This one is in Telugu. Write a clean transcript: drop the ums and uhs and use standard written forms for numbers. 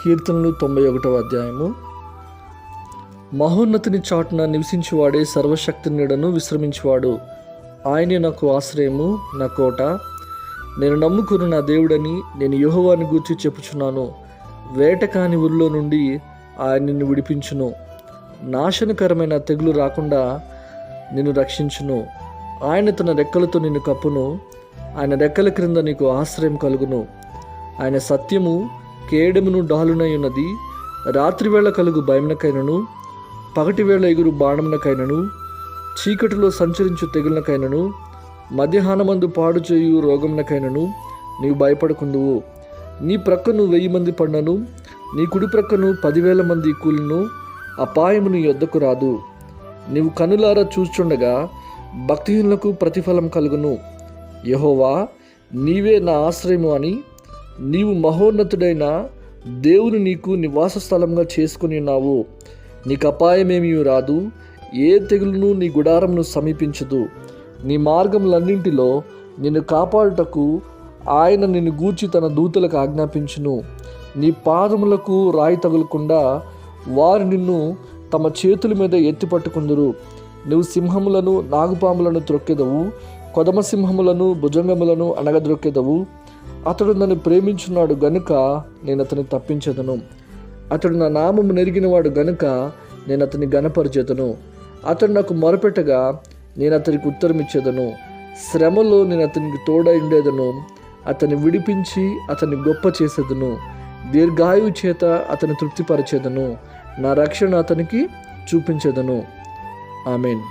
కీర్తనలు 91వ అధ్యాయము. మహోన్నతిని చాటున నివసించువాడే సర్వశక్తి నీడను విశ్రమించువాడు. ఆయనే నాకు ఆశ్రయము, నా కోట. నేను నమ్ముకున్న నా దేవుడని నేను యెహోవాని గూర్చి చెప్పుచున్నాను. వేటకాని ఊరిలో నుండి ఆయన నిన్ను విడిపించును. నాశనకరమైన తెగులు రాకుండా నిన్ను రక్షించును. ఆయన తన రెక్కలతో నిన్ను కప్పును. ఆయన రెక్కల క్రింద నీకు ఆశ్రయం కలుగును. ఆయన సత్యము కేడమును డాలునై ఉన్నది. రాత్రివేళ కలుగు భయమునకైనను, పగటివేళ ఎగురు బాణమునకైనను, చీకటిలో సంచరించు తెగులకైనను, మధ్యాహ్నమందు పాడు చేయు రోగమునకైనను నీవు భయపడకుందువు. నీ ప్రక్కను 1000 మంది పడినను, నీ కుడి ప్రక్కను 10,000 మంది కూలిను, అపాయము నీ యొద్దకు రాదు. నీవు కనులారా చూచుండగా భక్తిహీనులకు ప్రతిఫలం కలుగును. యెహోవా, నీవే నా ఆశ్రయము అని నీవు మహోన్నతుడైన దేవుని నీకు నివాస స్థలంగా చేసుకుని ఉన్నావు. నీకు అపాయమేమీ రాదు, ఏ తెగులును నీ గుడారమును సమీపించదు. నీ మార్గములన్నింటిలో నిన్ను కాపాడుటకు ఆయన నిన్ను గూర్చి తన దూతలకు ఆజ్ఞాపించును. నీ పాదములకు రాయి తగులకుండా వారు నిన్ను తమ చేతుల మీద ఎత్తి పట్టుకుందురు. నువ్వు సింహములను నాగుపాములను త్రొక్కెదవు, కొదమ సింహములను భుజంగములను అణగద్రొక్కెదవు. అతడు నన్ను ప్రేమించున్నాడు గనుక నేను అతన్ని తప్పించెదను. అతడు నా నామము నెరిగినవాడు గనుక నేను అతన్ని ఘనపరిచెదను. అతడు నాకు మొరపెట్టగా నేను అతనికి ఉత్తరం ఇచ్చేదను. శ్రమలో నేను అతనికి తోడై ఉండేదను. అతన్ని విడిపించి అతన్ని గొప్ప చేసేదను. దీర్ఘాయువు చేత అతన్ని తృప్తిపరచేదను. నా రక్షణ అతనికి చూపించేదను. ఆమేన్.